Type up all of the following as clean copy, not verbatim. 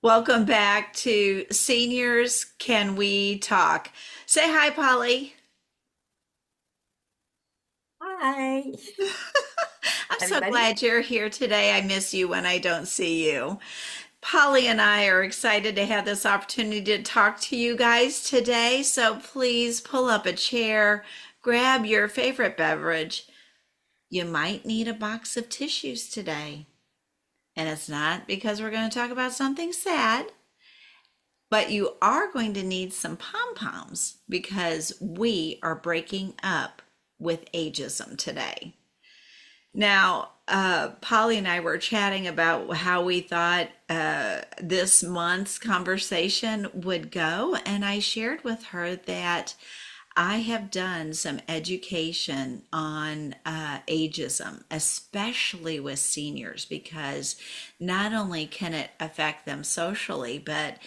Welcome back to Seniors Can We Talk? Say hi, Polly. Hi, I'm so everybody. glad you're here today. I miss you when I don't see you. Polly and I are excited to have this opportunity to talk to you guys today. So please pull up a chair, grab your favorite beverage. You might need a box of tissues today. And it's not because we're going to talk about something sad. But you are going to need some pom poms because we are breaking up with ageism today. Now, Polly and I were chatting about how we thought this month's conversation would go, and I shared with her that I have done some education on ageism, especially with seniors, because not only can it affect them socially, but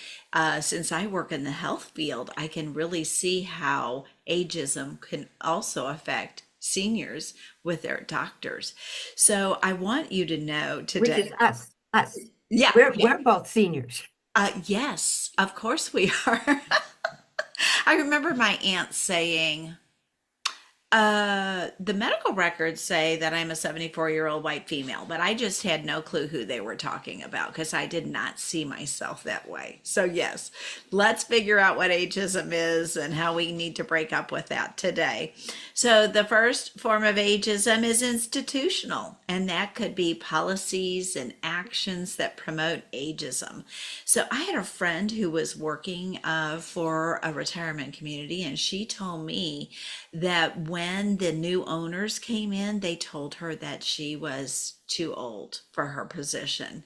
since I work in the health field, I can really see how ageism can also affect seniors with their doctors. So I want you to know Which today. is us. Us. Yeah, We're both seniors. yes, of course we are. I remember my aunt saying, the medical records say that I'm a 74-year-old white female, but I just had no clue who they were talking about because I did not see myself that way. So, yes, let's figure out what ageism is and how we need to break up with that today. So, the first form of ageism is institutional, and that could be policies and actions that promote ageism. So, I had a friend who was working for a retirement community, and she told me that when the new owners came in, they told her that she was too old for her position.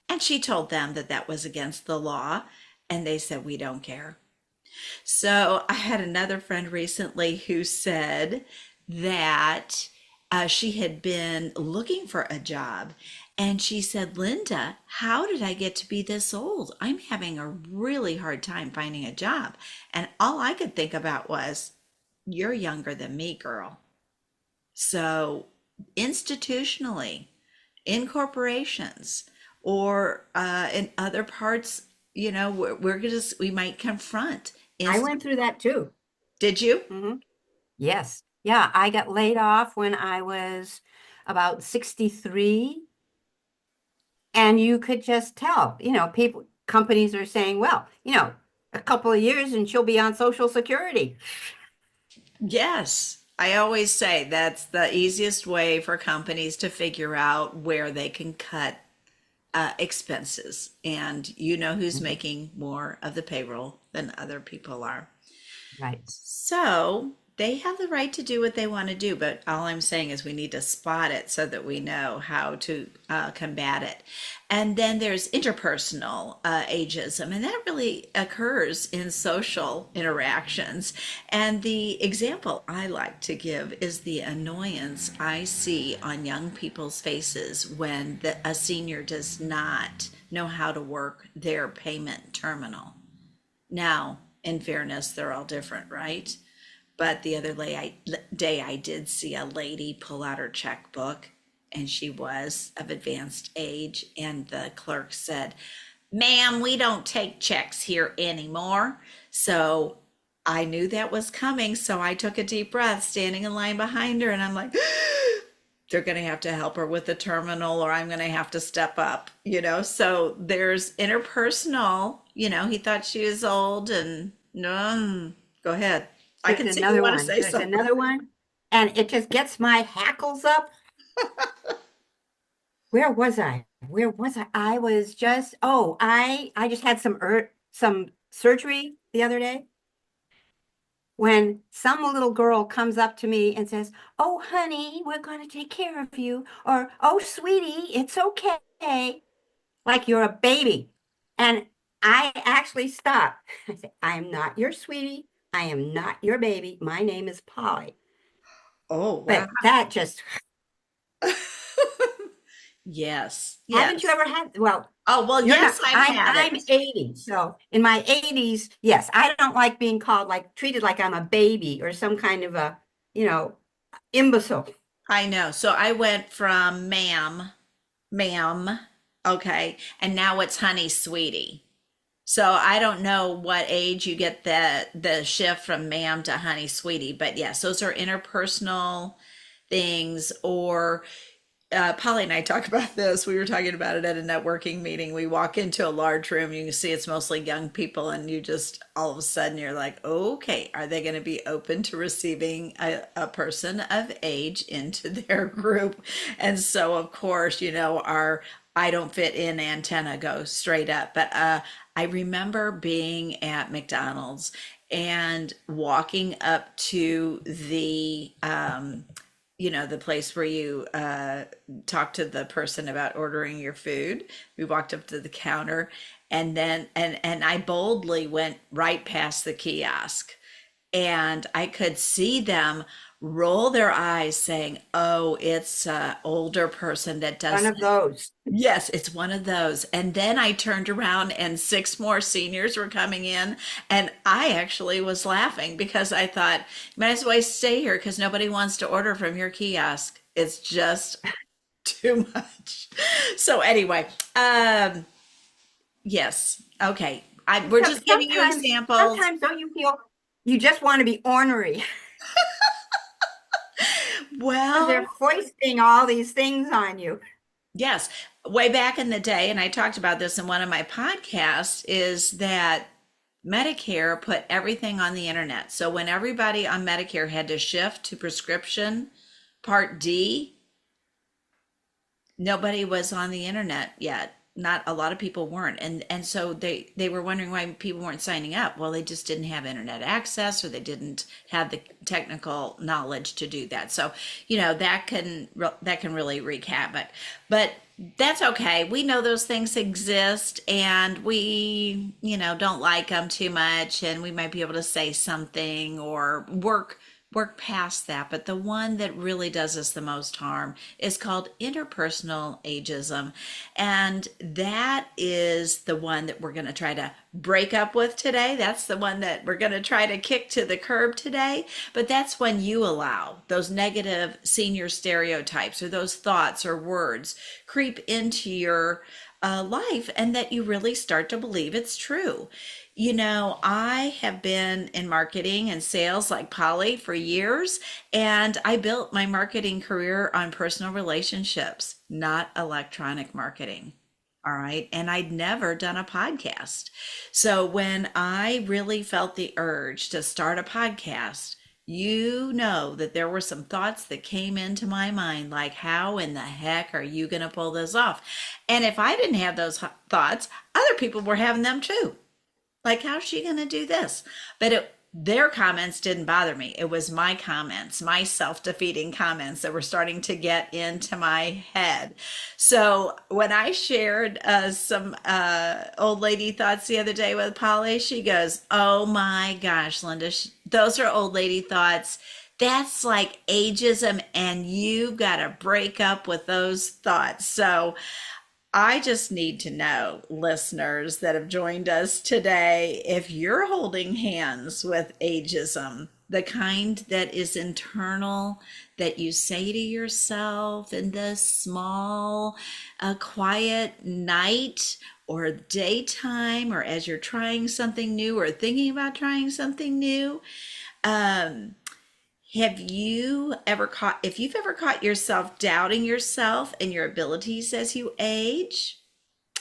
And she told them that that was against the law. And they said, we don't care. So I had another friend recently who said that she had been looking for a job. And she said, Linda, how did I get to be this old? I'm having a really hard time finding a job. And all I could think about was, you're younger than me, girl. So, institutionally, in corporations or in other parts, we're just, we might confront. I went through that too. Did you? hmm Yes. Yeah, I got laid off when I was about 63, and you could just tell, companies are saying, well, a couple of years and she'll be on Social Security. Yes. I always say that's the easiest way for companies to figure out where they can cut expenses. And you know who's Mhm. making more of the payroll than other people are. Right. So they have the right to do what they want to do, but all I'm saying is we need to spot it so that we know how to combat it. And then there's interpersonal ageism, and that really occurs in social interactions. And the example I like to give is the annoyance I see on young people's faces when a senior does not know how to work their payment terminal. Now, in fairness, they're all different, right? But the other day, I did see a lady pull out her checkbook, and she was of advanced age. And the clerk said, Ma'am, we don't take checks here anymore. So I knew that was coming. So I took a deep breath, standing in line behind her, and I'm like, they're going to have to help her with the terminal or I'm going to have to step up. So there's interpersonal, he thought she was old and no, go ahead. I There's can see you another want to one. say There's something. another one. And it just gets my hackles up. Where was I? Where was I? I was just, oh, I just had some surgery the other day when some little girl comes up to me and says, "Oh, honey, we're going to take care of you," or "Oh, sweetie, it's okay," like you're a baby. And I actually stopped. I said, "I am not your sweetie. I am not your baby. My name is Polly." Oh, wow. But that just, Yes, haven't you yes. ever had, well, Oh, well, you're yes, not, I've had I'm it. 80. So in my 80s, yes, I don't like being called like treated like I'm a baby or some kind of a, you know, imbecile. I know. So I went from ma'am, okay, and now it's honey, sweetie. So I don't know what age you get the shift from ma'am to honey sweetie, but yes, those are interpersonal things. Or Polly and I talk about this. We were talking about it at a networking meeting. We walk into a large room, you can see it's mostly young people, and you just all of a sudden you're like, okay, are they going to be open to receiving a person of age into their group? And so, of course, our I don't fit in antenna goes straight up. But I remember being at McDonald's and walking up to the place where you talk to the person about ordering your food. We walked up to the counter, and then and I boldly went right past the kiosk, and I could see them roll their eyes saying, "Oh, it's an older person that One doesn't." of those. Yes, it's one of those. And then I turned around and six more seniors were coming in. And I actually was laughing because I thought, you might as well stay here because nobody wants to order from your kiosk. It's just too much. So anyway, yes. Okay. We're just giving you examples. Sometimes don't you feel you just want to be ornery because Well, they're foisting all these things on you. yes. Way back in the day, and I talked about this in one of my podcasts, is that Medicare put everything on the internet. So when everybody on Medicare had to shift to prescription Part D, nobody was on the internet yet. Not a lot of people weren't. And so they were wondering why people weren't signing up. Well, they just didn't have internet access, or they didn't have the technical knowledge to do that. So, that can really wreak havoc. But that's okay. We know those things exist, and we, don't like them too much, and we might be able to say something or work past that. But the one that really does us the most harm is called interpersonal ageism. And that is the one that we're going to try to break up with today. That's the one that we're going to try to kick to the curb today. But that's when you allow those negative senior stereotypes or those thoughts or words creep into your life, and that you really start to believe it's true. I have been in marketing and sales like Polly for years, and I built my marketing career on personal relationships, not electronic marketing. All right. And I'd never done a podcast. So when I really felt the urge to start a podcast, that there were some thoughts that came into my mind, like, how in the heck are you going to pull this off? And if I didn't have those thoughts, other people were having them too. Like, how's she going to do this? But their comments didn't bother me. It was my comments, my self-defeating comments that were starting to get into my head. So when I shared some old lady thoughts the other day with Polly, she goes, "Oh my gosh, Linda, those are old lady thoughts. That's like ageism, and you got to break up with those thoughts." So I just need to know, listeners that have joined us today, if you're holding hands with ageism, the kind that is internal, that you say to yourself in the small, quiet night or daytime, or as you're trying something new or thinking about trying something new. Um, if you've ever caught yourself doubting yourself and your abilities as you age,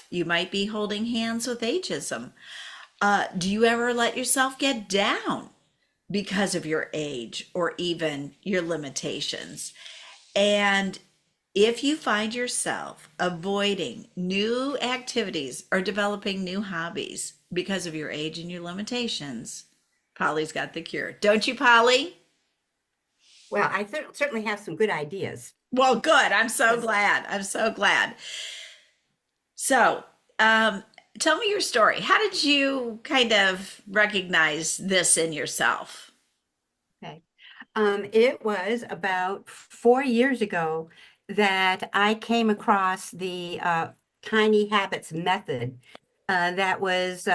you might be holding hands with ageism. Do you ever let yourself get down because of your age or even your limitations? And if you find yourself avoiding new activities or developing new hobbies because of your age and your limitations, Polly's got the cure. Don't you, Polly? Well, I certainly have some good ideas. Well, good. I'm so 'Cause- glad. I'm so glad. So, um, tell me your story. How did you kind of recognize this in yourself? Okay. It was about 4 years ago that I came across the Tiny Habits method that was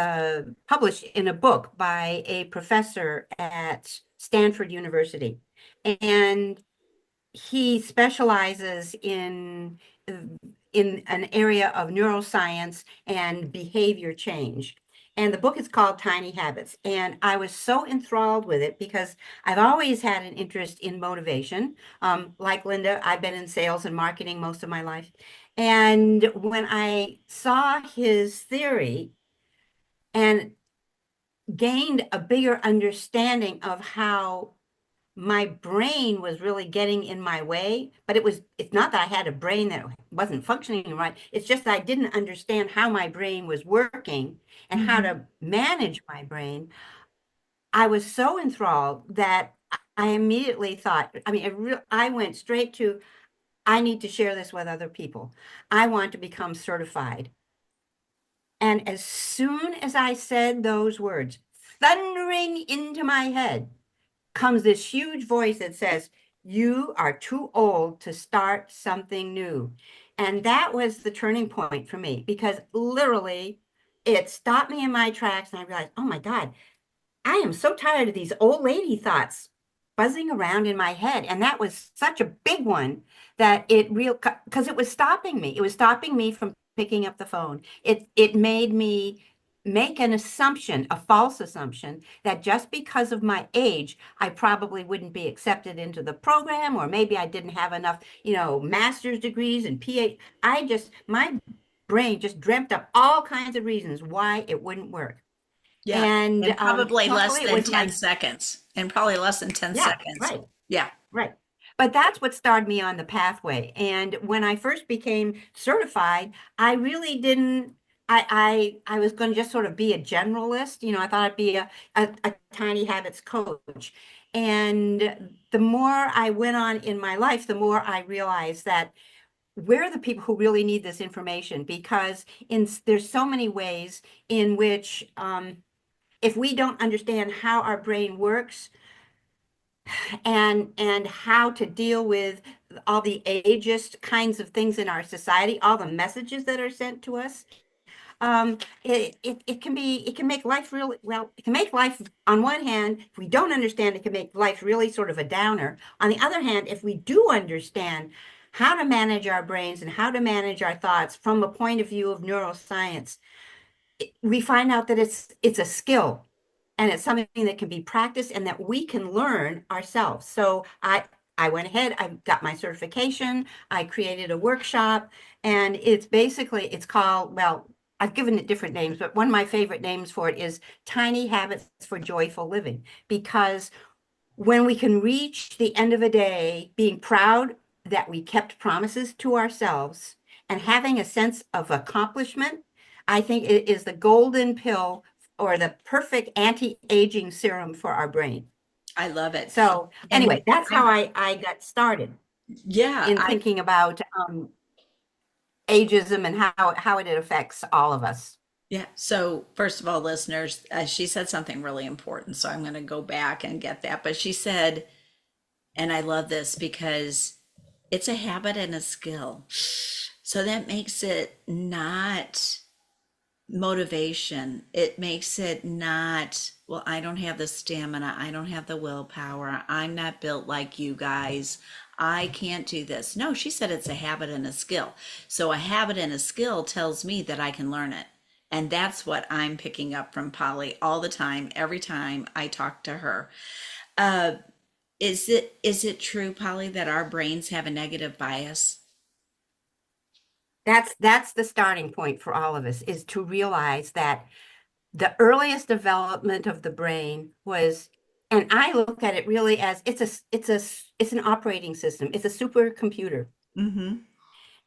published in a book by a professor at Stanford University. And he specializes in an area of neuroscience and behavior change. And the book is called Tiny Habits. And I was so enthralled with it because I've always had an interest in motivation. Like Linda, I've been in sales and marketing most of my life. And when I saw his theory and gained a bigger understanding of how my brain was really getting in my way, but it's not that I had a brain that wasn't functioning right. It's just that I didn't understand how my brain was working and how Mhm. to manage my brain. I was so enthralled that I immediately thought, I mean, I went straight to, I need to share this with other people. I want to become certified. And as soon as I said those words, thundering into my head, comes this huge voice that says, "You are too old to start something new." And that was the turning point for me because literally it stopped me in my tracks. And I realized, oh my God, I am so tired of these old lady thoughts buzzing around in my head. And that was such a big one that because it was stopping me. It was stopping me from picking up the phone. It made me make an assumption, a false assumption, that just because of my age, I probably wouldn't be accepted into the program, or maybe I didn't have enough, master's degrees and PhD. My brain just dreamt up all kinds of reasons why it wouldn't work. Yeah, And in probably less luckily it than was 10 my, seconds. In probably less than 10 yeah, seconds. right, Yeah. right. But that's what started me on the pathway. And when I first became certified, I really didn't, I was going to just sort of be a generalist. I thought I'd be a tiny habits coach. And the more I went on in my life, the more I realized that we're the people who really need this information because there's so many ways in which if we don't understand how our brain works and how to deal with all the ageist kinds of things in our society, all the messages that are sent to us, it can make life really well. It can make life, on one hand, if we don't understand, it can make life really sort of a downer. On the other hand, if we do understand how to manage our brains and how to manage our thoughts from a point of view of neuroscience, we find out that it's a skill and it's something that can be practiced and that we can learn ourselves. So I went ahead, I got my certification, I created a workshop, and it's called, well, I've given it different names, but one of my favorite names for it is Tiny Habits for Joyful Living, because when we can reach the end of a day being proud that we kept promises to ourselves and having a sense of accomplishment, I think it is the golden pill or the perfect anti-aging serum for our brain. I love it. So And anyway, that's how I, I got started yeah, in thinking about ageism and how it affects all of us. yeah. So, first of all, listeners, she said something really important. So, I'm going to go back and get that. But she said, and I love this because it's a habit and a skill. So, that makes it not motivation. It makes it not, well, I don't have the stamina. I don't have the willpower. I'm not built like you guys. I can't do this. No, she said it's a habit and a skill. So a habit and a skill tells me that I can learn it. And that's what I'm picking up from Polly all the time, every time I talk to her. Uh, is it true, Polly, that our brains have a negative bias? That's the starting point for all of us, is to realize that the earliest development of the brain was, and I look at it really as it's an operating system. It's a supercomputer. Mm-hmm.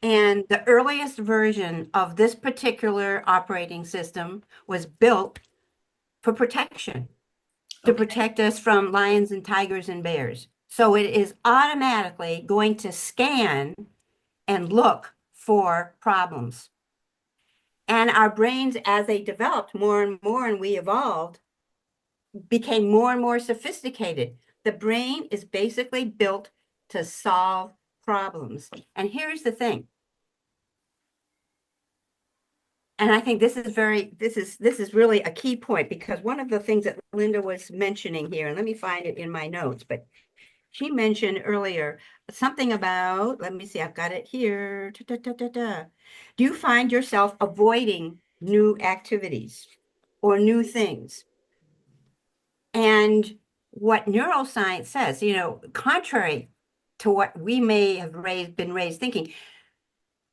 And the earliest version of this particular operating system was built for protection, to Okay. protect us from lions and tigers and bears. So it is automatically going to scan and look for problems. And our brains, as they developed more and more and we evolved, became more and more sophisticated. The brain is basically built to solve problems. And here's the thing. And I think this is really a key point, because one of the things that Linda was mentioning here, and let me find it in my notes, but she mentioned earlier something about, let me see, I've got it here. Da, da, da, da, da. Do you find yourself avoiding new activities? or new things. And what neuroscience says, contrary to what we may have been raised thinking,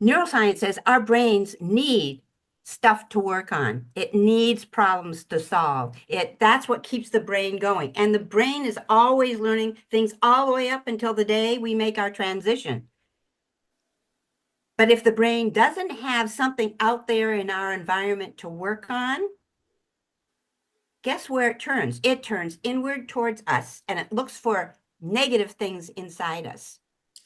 neuroscience says our brains need stuff to work on. It needs problems to solve. That's what keeps the brain going. And the brain is always learning things all the way up until the day we make our transition. But if the brain doesn't have something out there in our environment to work on, guess where it turns? It turns inward towards us, and it looks for negative things inside us.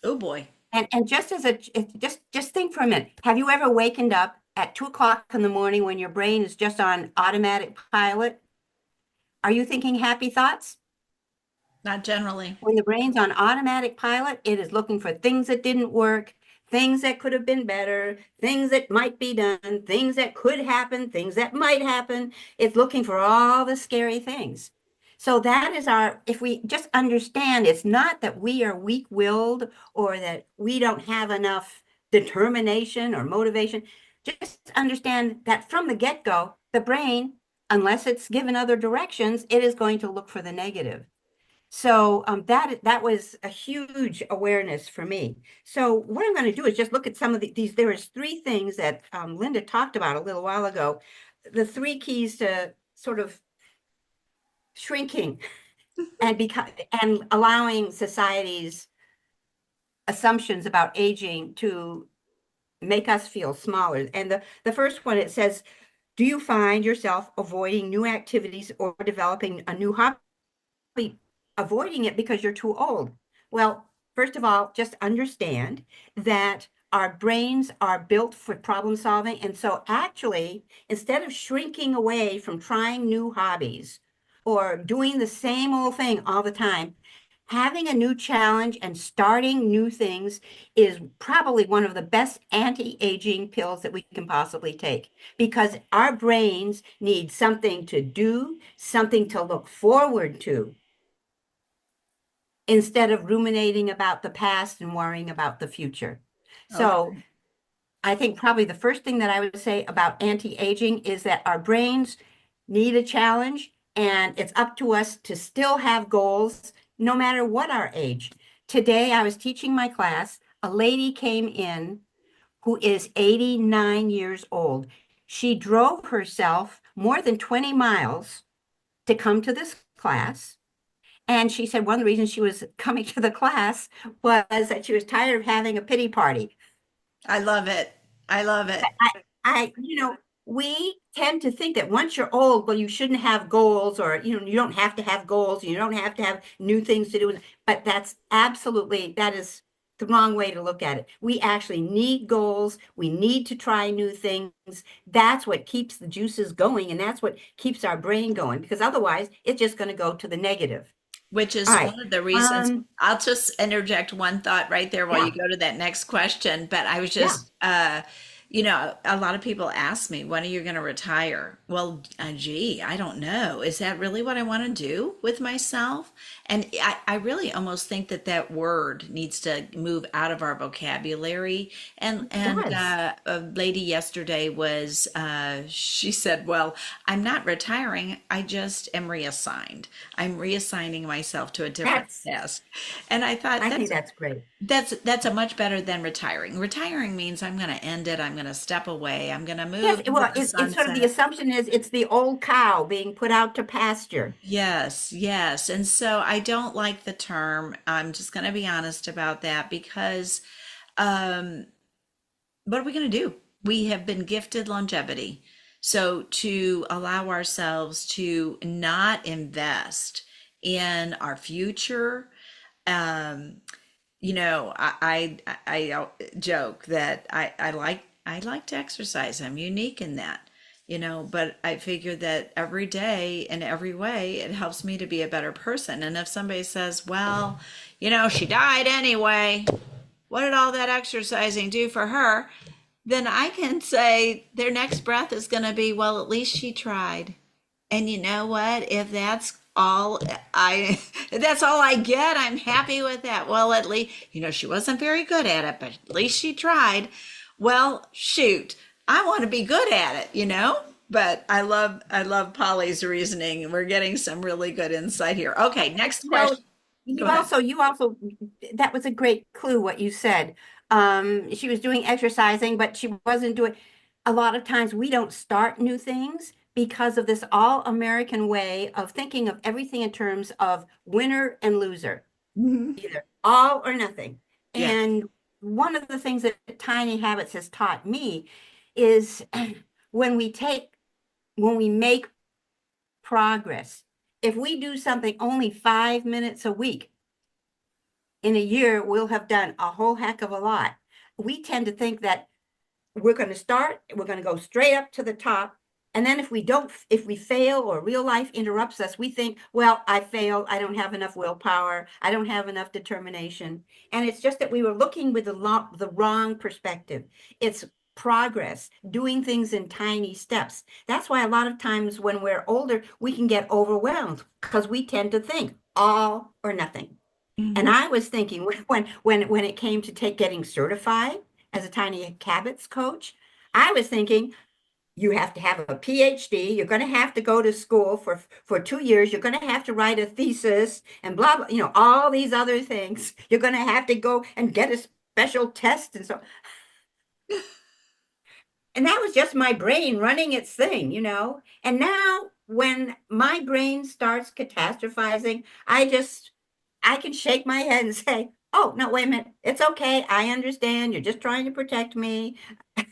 Oh boy. And just think for a minute. Have you ever wakened up at 2 o'clock in the morning when your brain is just on automatic pilot? Are you thinking happy thoughts? Not generally. When the brain's on automatic pilot, it is looking for things that didn't work, things that could have been better, things that might be done, things that could happen, things that might happen. It's looking for all the scary things. So that is if we just understand, it's not that we are weak-willed or that we don't have enough determination or motivation. Just understand that from the get-go, the brain, unless it's given other directions, it is going to look for the negative. So that was a huge awareness for me. So what I'm going to do is just look at some of these. There was 3 things that Linda talked about a little while ago. The 3 keys to sort of shrinking and allowing society's assumptions about aging to make us feel smaller. And the first one, it says, do you find yourself avoiding new activities or developing a new hobby? Avoiding it because you're too old. Well, first of all, just understand that our brains are built for problem solving. And so actually, instead of shrinking away from trying new hobbies or doing the same old thing all the time, having a new challenge and starting new things is probably one of the best anti-aging pills that we can possibly take, because our brains need something to do, something to look forward to, instead of ruminating about the past and worrying about the future. So Okay. I think probably the first thing that I would say about anti-aging is that our brains need a challenge, and it's up to us to still have goals no matter what our age. Today, I was teaching my class. A lady came in who is 89 years old. She drove herself more than 20 miles to come to this class. And she said one of the reasons she was coming to the class was that she was tired of having a pity party. I love it. I love it. We tend to think that once you're old, well, you shouldn't have goals, or, you don't have to have goals. You don't have to have new things to do. But that is the wrong way to look at it. We actually need goals. We need to try new things. That's what keeps the juices going, and that's what keeps our brain going, because otherwise it's just going to go to the negative. Which All is right. one of the reasons. I'll just interject one thought right there while you Yeah, go to that next question. But I was yeah. just, a lot of people ask me, when are you going to retire? Well, gee, I don't know. Is that really what I want to do with myself? And I really almost think that that word needs to move out of our vocabulary. It does. A lady yesterday she said, well, I'm not retiring. I just am reassigned. I'm reassigning myself to a different That's, task. And I thought I think that's great. that's a much better than retiring. Retiring means I'm going to end it. I'm going to step away. I'm going to Yes, move into well, the it's sort of the sunset. assumption is it's the old cow being put out to pasture. Yes, yes. And so I don't like the term. I'm just going to be honest about that because um, what are we going to do? We have been gifted longevity. So to allow ourselves to not invest in our future, um, I joke that I like to exercise. I'm unique in that, but I figure that every day in every way it helps me to be a better person. And if somebody says, well, she died anyway, what did all that exercising do for her? Then I can say their next breath is going to be, well, at least she tried. And you know what? If that's all I get, I'm happy with that. Well, at least, she wasn't very good at it, but at least she tried. Well, shoot, I want to be good at it, But I love Polly's reasoning. We're getting some really good insight here. Okay, next You know, question. Go ahead. you also, that was a great clue what you said. She was doing exercising, but she wasn't doing, a lot of times we don't start new things because of this all-American way of thinking of everything in terms of winner and loser, Mhm. either all or nothing. Yeah. And one of the things that Tiny Habits has taught me is when we take, when we make progress, if we do something only 5 minutes a week, in a year, we'll have done a whole heck of a lot. We tend to think that we're going to start, we're going to go straight up to the top. And then if we don't, if we fail or real life interrupts us, we think, well, I failed. I don't have enough willpower. I don't have enough determination. And it's just that we were looking with the wrong perspective. It's progress, doing things in tiny steps. That's why a lot of times when we're older, we can get overwhelmed because we tend to think all or nothing. And Mhm. I was thinking when it came to getting certified as a tiny habits coach, I was thinking you have to have a PhD, you're going to have to go to school for 2 years, you're going to have to write a thesis and blah blah, all these other things. You're going to have to go and get a special test and so. And that was just my brain running its thing. And now when my brain starts catastrophizing, I can shake my head and say, oh, no, wait a minute. It's okay. I understand. You're just trying to protect me.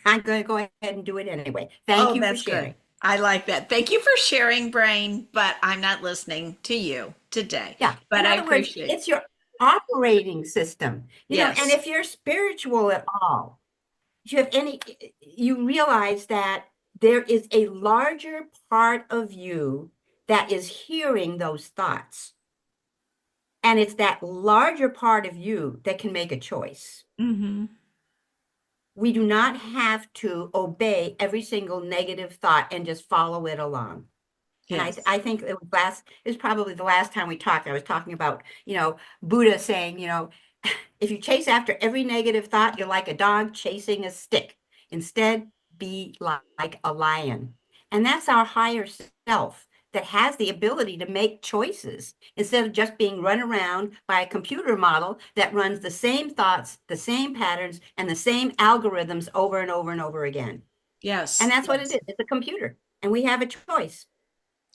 I'm going to go ahead and do it anyway. Thank Oh, you for that's good. sharing. I like that. Thank you for sharing, Brain, but I'm not listening to you today. Yeah. But In I other words, appreciate. it's your operating system. And Yes. if you're spiritual at all, if you have any, you realize that there is a larger part of you that is hearing those thoughts. And it's that larger part of you that can make a choice. Hmm. We do not have to obey every single negative thought and just follow it along. And Yes. I think it was probably the last time we talked. I was talking about, Buddha saying, if you chase after every negative thought, you're like a dog chasing a stick. Instead, be like a lion. And that's our higher self that has the ability to make choices instead of just being run around by a computer model that runs the same thoughts, the same patterns, and the same algorithms over and over and over again. And Yes. that's what it Yes. is. It's a computer, and we have a choice.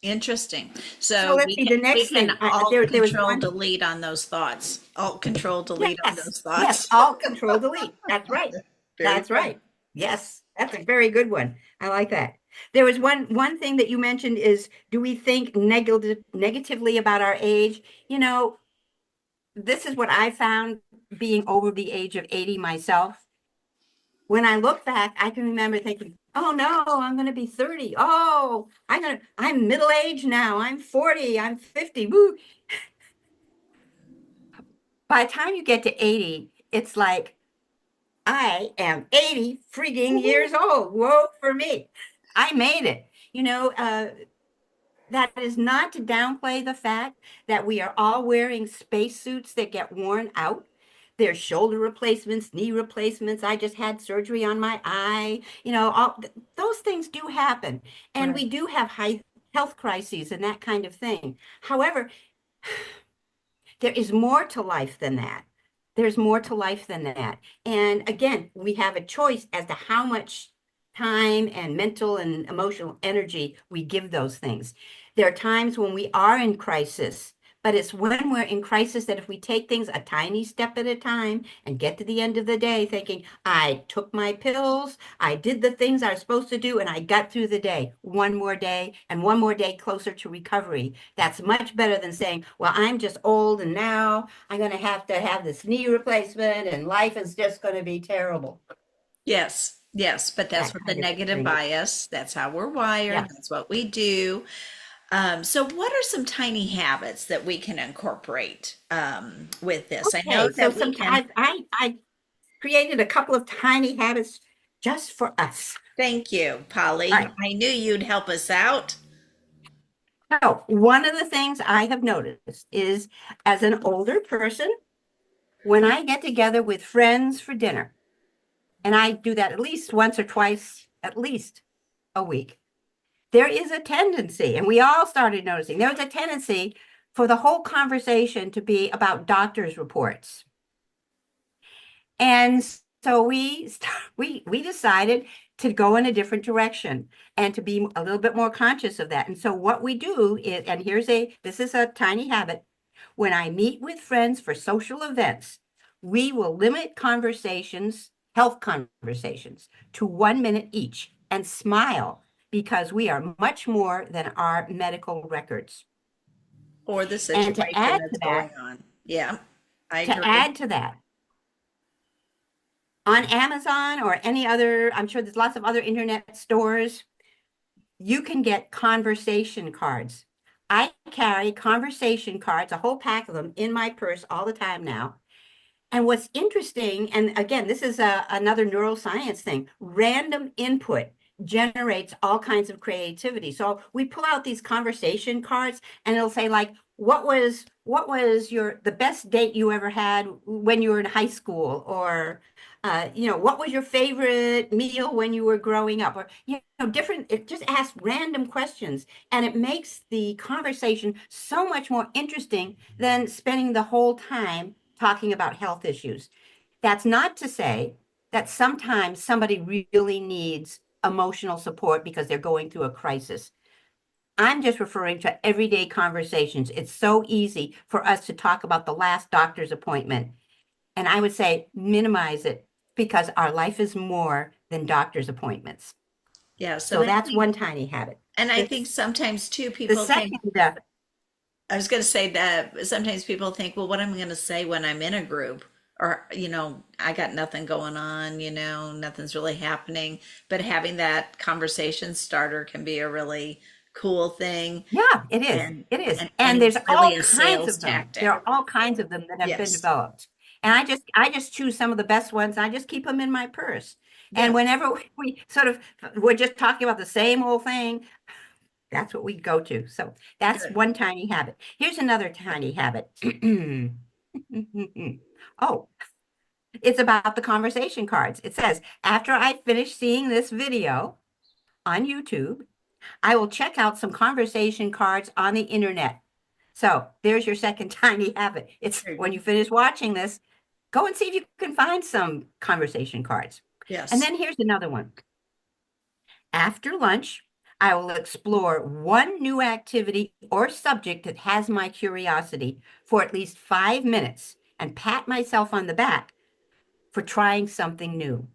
Interesting. So So let's we see, can the we next can thing, alt there was control one. delete on those thoughts. Alt control delete on Yes, those yes, thoughts. all control delete. That's right. Very That's good. right. Yes, that's a very good one. I like that. There was one thing that you mentioned is, do we think negatively about our age? This is what I found being over the age of 80 myself. When I look back, I can remember thinking, oh no, I'm going to be 30. Oh, I'm middle age now. I'm 40. I'm 50. Woo. By the time you get to 80, it's like, I am 80 freaking years old. Whoa, for me. I made it. That is not to downplay the fact that we are all wearing spacesuits that get worn out. There's shoulder replacements, knee replacements. I just had surgery on my eye. Those things do happen. And Right. we do have high health crises and that kind of thing. However, there is more to life than that. There's more to life than that. And again, we have a choice as to how much time and mental and emotional energy we give those things. There are times when we are in crisis, but it's when we're in crisis that if we take things a tiny step at a time and get to the end of the day thinking, I took my pills, I did the things I was supposed to do, and I got through the day, one more day and one more day closer to recovery. That's much better than saying, well, I'm just old and now I'm going to have this knee replacement and life is just going to be terrible. Yes. Yes. But that's That what the kind of negative thing. bias, that's how we're wired. Yeah. That's what we do. So what are some tiny habits that we can incorporate with this? I know Okay. So that we can. I created a couple of tiny habits just for us. Thank you, All Polly. right. I knew you'd help us out. So one of the things I have noticed is as an older person, when I get together with friends for dinner, and I do that at least once or twice, at least a week, there is a tendency, and we all started noticing, there was a tendency for the whole conversation to be about doctor's reports. And so we decided to go in a different direction and to be a little bit more conscious of that. And so what we do is, and this is a tiny habit. When I meet with friends for social events, we will limit conversations, health conversations, to 1 minute each and smile because we are much more than our medical records. Or the And to situation add that's to that, going on. Yeah, I to agree. add to that, on Amazon or any other, I'm sure there's lots of other internet stores, you can get conversation cards. I carry conversation cards, a whole pack of them in my purse all the time now. And what's interesting, and again, this is another neuroscience thing, random input generates all kinds of creativity. So we pull out these conversation cards and it'll say like, what was your the best date you ever had when you were in high school? Or what was your favorite meal when you were growing up? Or different, it just asks random questions and it makes the conversation so much more interesting than spending the whole time talking about health issues. That's not to say that sometimes somebody really needs emotional support because they're going through a crisis. I'm just referring to everyday conversations. It's so easy for us to talk about the last doctor's appointment. And I would say minimize it because our life is more than doctor's appointments. Yes, So that's one tiny habit. and I think This, sometimes too the people think, second, I was going to say that sometimes people think, well, what am I going to say when I'm in a group? Or, I got nothing going on, nothing's really happening. But having that conversation starter can be a really cool thing. yeah, it is. And, It is. and And there's it's really all a kinds sales of them. There tactic. are all kinds of them that have been Yes. developed. And I just choose some of the best ones. I just keep them in my purse. And Yeah. whenever we sort of we're just talking about the same old thing, that's what we go to. So that's Good. one tiny habit. Here's another tiny habit. Oh, it's about the conversation cards. It says, after I finish seeing this video on YouTube, I will check out some conversation cards on the internet. So there's your second tiny habit. It's There you when go. you finish watching this, go and see if you can find some conversation cards. And Yes. then here's another one. After lunch, I will explore one new activity or subject that has my curiosity for at least 5 minutes and pat myself on the back for trying something new.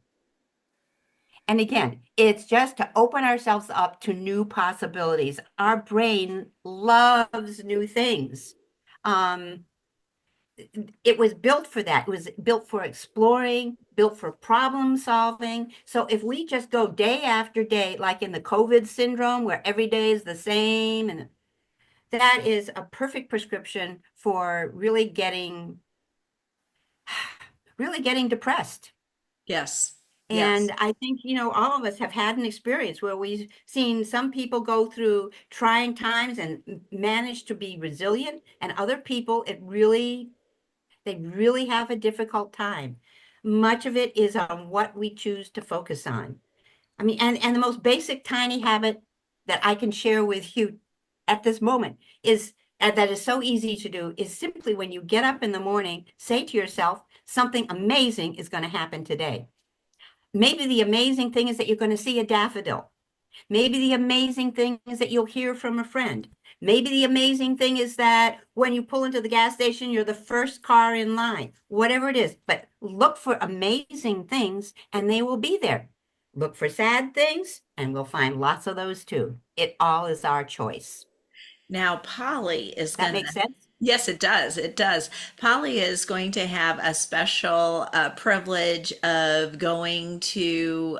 And again, it's just to open ourselves up to new possibilities. Our brain loves new things. Um, it was built for that. It was built for exploring, built for problem solving. So if we just go day after day, like in the COVID syndrome, where every day is the same, and that is a perfect prescription for really getting depressed. Yes. And Yes. I think, all of us have had an experience where we've seen some people go through trying times and manage to be resilient, and other people, they really have a difficult time. Much of it is on what we choose to focus on. I mean, and the most basic tiny habit that I can share with you at this moment is, and that is so easy to do, is simply when you get up in the morning, say to yourself, something amazing is going to happen today. Maybe the amazing thing is that you're going to see a daffodil. Maybe the amazing thing is that you'll hear from a friend. Maybe the amazing thing is that when you pull into the gas station, you're the first car in line. Whatever it is, but look for amazing things and they will be there. Look for sad things and we'll find lots of those too. It all is our choice. Now, Polly is That gonna, makes sense? yes, it does. It does. Polly is going to have a special privilege of going to,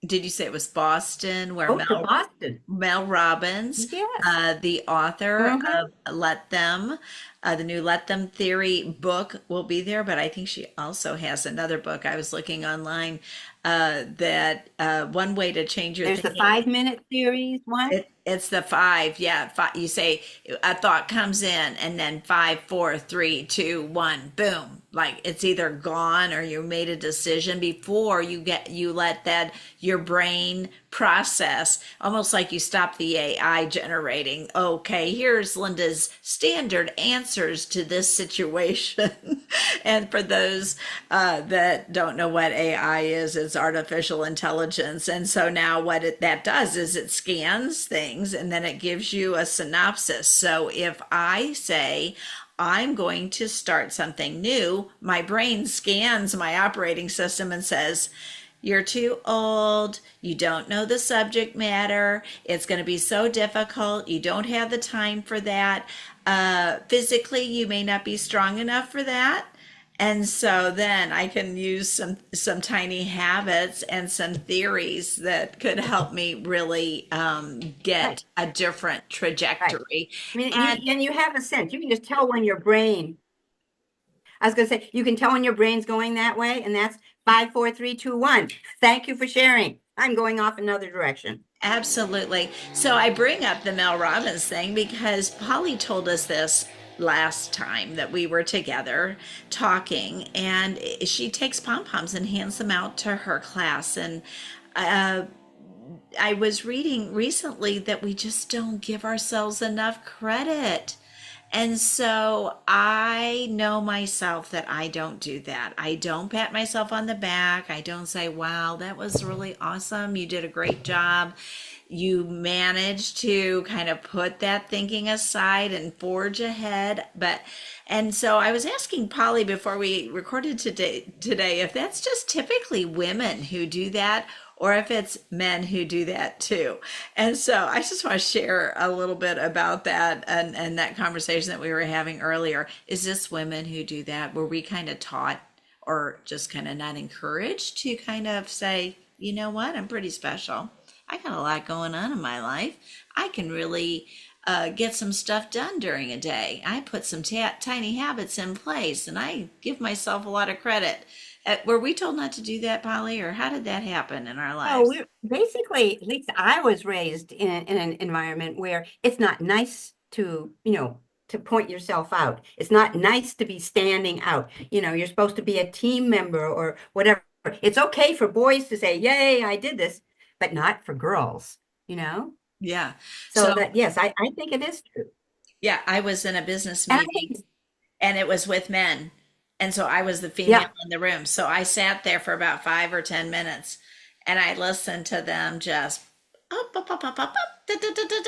did you say it was Boston, where Oh, to Boston. Mel Robbins, Yes. the author Hmm. of Let Them, the new Let Them Theory book will be there, but I think she also has another book. I was looking online that one way to change your There's the thinking. 5 minute series one. It's the five. Yeah. Five, you say a thought comes in and then five, four, three, two, one, boom. Like it's either gone or you made a decision before you let that, your brain process, almost like you stop the AI generating. Okay, here's Linda's standard answers to this situation. And for those that don't know what AI is, it's artificial intelligence. And so now that does is it scans things and then it gives you a synopsis. So if I say, I'm going to start something new, my brain scans my operating system and says, you're too old. You don't know the subject matter. It's going to be so difficult. You don't have the time for that. Physically, you may not be strong enough for that. And so then I can use some tiny habits and some theories that could help me really Right, get a different right. trajectory. I mean, And you have a sense. You can just tell when your brain, I was going to say, you can tell when your brain's going that way, and that's 5, 4, 3, 2, 1. Thank you for sharing. I'm going off another direction. absolutely. So I bring up the Mel Robbins thing because Polly told us this last time that we were together talking, and she takes pom poms and hands them out to her class. And uh, I was reading recently that we just don't give ourselves enough credit. And so I know myself that I don't do that. I don't pat myself on the back. I don't say, wow, that was really awesome. You did a great job. You managed to kind of put that thinking aside and forge ahead. And so I was asking Polly before we recorded today if that's just typically women who do that or if it's men who do that too. And so I just want to share a little bit about that and that conversation that we were having earlier. Is this women who do that? Were we kind of taught or just kind of not encouraged to kind of say, you know what, I'm pretty special. I got a lot going on in my life. I can really get some stuff done during a day. I put some tiny habits in place and I give myself a lot of credit. Were we told not to do that, Polly, or how did that happen in our Oh, lives? we're basically, at least I was raised in an environment where it's not nice to, to point yourself out. It's not nice to be standing out. You're supposed to be a team member or whatever. It's okay for boys to say, "Yay, I did this," but not for girls, you know? Yeah. So So, that, yes, I think it is true. yeah, I was in a business And I meeting think, and it was with men. And so I was the female yeah, in the room. So I sat there for about 5 or 10 minutes and I listened to them just up, up, up, up, up, up, da, da, da, da,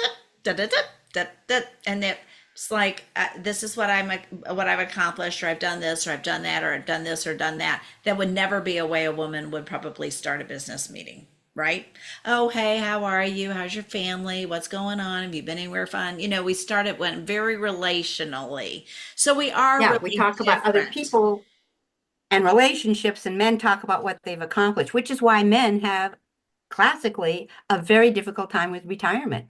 da, da, da, da, da, and it's like this is what I've accomplished, or I've done this, or I've done that, or I've done this, or done that. That would never be a way a woman would probably start a business meeting, right? Oh, hey, how are you? How's your family? What's going on? Have you been anywhere fun? We started went very relationally, so we are yeah, we really talk about other different. people and relationships, and men talk about what they've accomplished, which is why men have classically a very difficult time with retirement.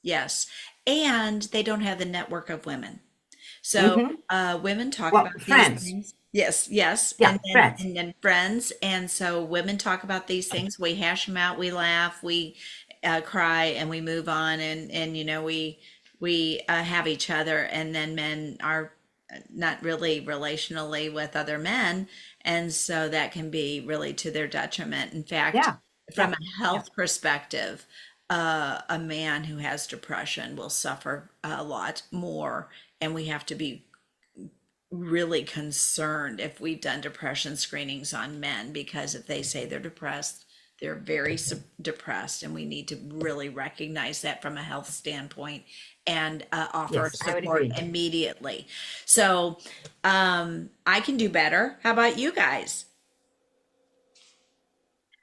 Yes. And they don't have the network of women. So Hmm. women talk Well, about these friends. things. Yes, yes. Yeah, friends. And then friends. And so women talk about these things. We hash them out, we laugh, we cry, and we move on. And we have each other. And then men are not really relationally with other men. And so that can be really to their detriment. In fact, Yeah, from yeah, a yeah, health perspective, a man who has depression will suffer a lot more, and we have to be really concerned if we've done depression screenings on men because if they say they're depressed, they're very depressed, and we need to really recognize that from a health standpoint and offer yes, I would support agree. immediately. So I can do better. How about you guys?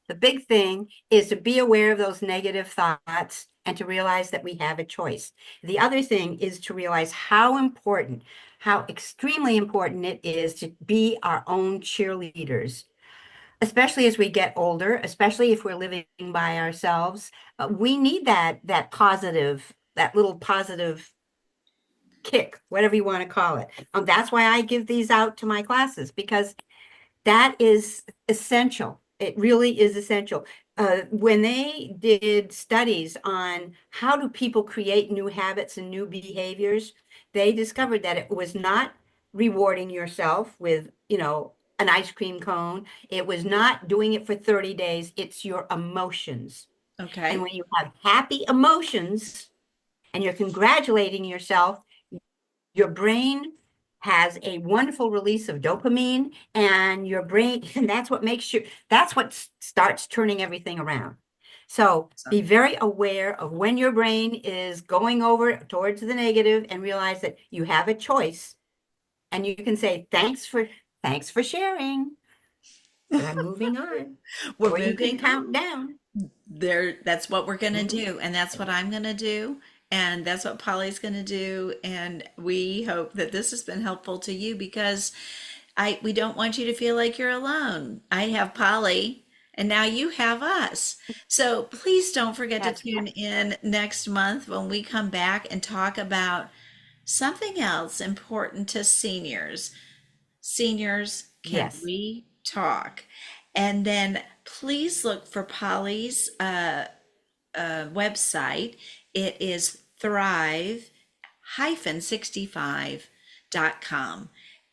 The big thing is to be aware of those negative thoughts and to realize that we have a choice. The other thing is to realize how important, how extremely important it is to be our own cheerleaders, especially as we get older, especially if we're living by ourselves. We need that positive, that little positive kick, whatever you want to call it. That's why I give these out to my classes because that is essential. It really is essential. When they did studies on how do people create new habits and new behaviors, they discovered that it was not rewarding yourself with, an ice cream cone. It was not doing it for 30 days. It's your emotions. And Okay. when you have happy emotions and you're congratulating yourself, your brain has a wonderful release of dopamine, and your brain, and that's what starts turning everything around. So be Awesome. very aware of when your brain is going over towards the negative, and realize that you have a choice, and you can say, thanks for sharing, but I'm moving on. We're Or you can moving count on. down. There, that's what we're gonna Mhm. do, and that's what I'm gonna do, and that's what Polly's gonna do, and we hope that this has been helpful to you because we don't want you to feel like you're alone. I have Polly, and now you have us. So please don't forget to That's tune in next month when we come back and talk about something else important to seniors. Seniors, can yes. we talk? And then please look for Polly's website. It is thrive-65.com.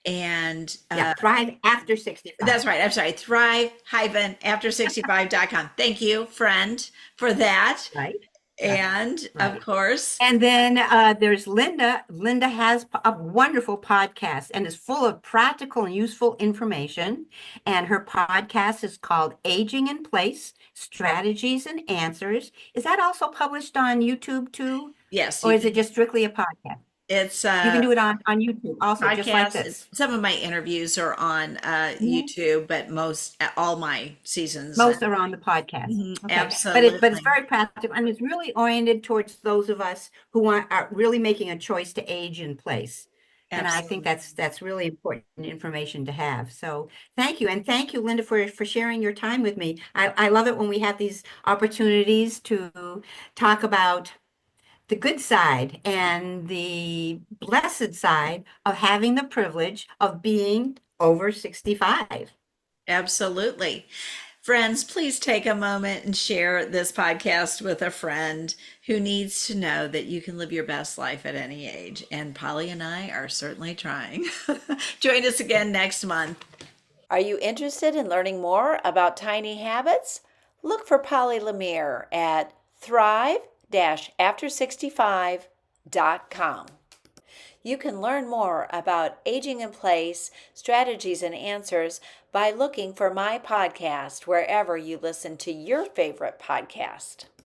And Yeah, thrive after 65. that's right. I'm sorry. Thrive-after65.com. Thank you, friend, for that. Right, right, And of right. course, And then there's Linda. Linda has a wonderful podcast and is full of practical and useful information. And her podcast is called Aging in Place, Strategies and Answers. Is that also published on YouTube too? yes, Or you is it can. just strictly a podcast? It's You can a do it on YouTube also, just like podcast. this. Some of my interviews are on Mhm. YouTube, but all my seasons. Most are on the podcast. Mhm, Okay, but it's absolutely. very practical, and it's really oriented towards those of us who are really making a choice to age in place. And I think Absolutely. that's really important information to have. So thank you, and thank you, Linda, for sharing your time with me. I love it when we have these opportunities to talk about the good side and the blessed side of having the privilege of being over 65. Absolutely. Friends, please take a moment and share this podcast with a friend who needs to know that you can live your best life at any age. And Polly and I are certainly trying. Join us again next month. Are you interested in learning more about tiny habits? Look for Polly Lemire at thrive-after65.com. You can learn more about aging in place, strategies, and answers by looking for my podcast wherever you listen to your favorite podcast.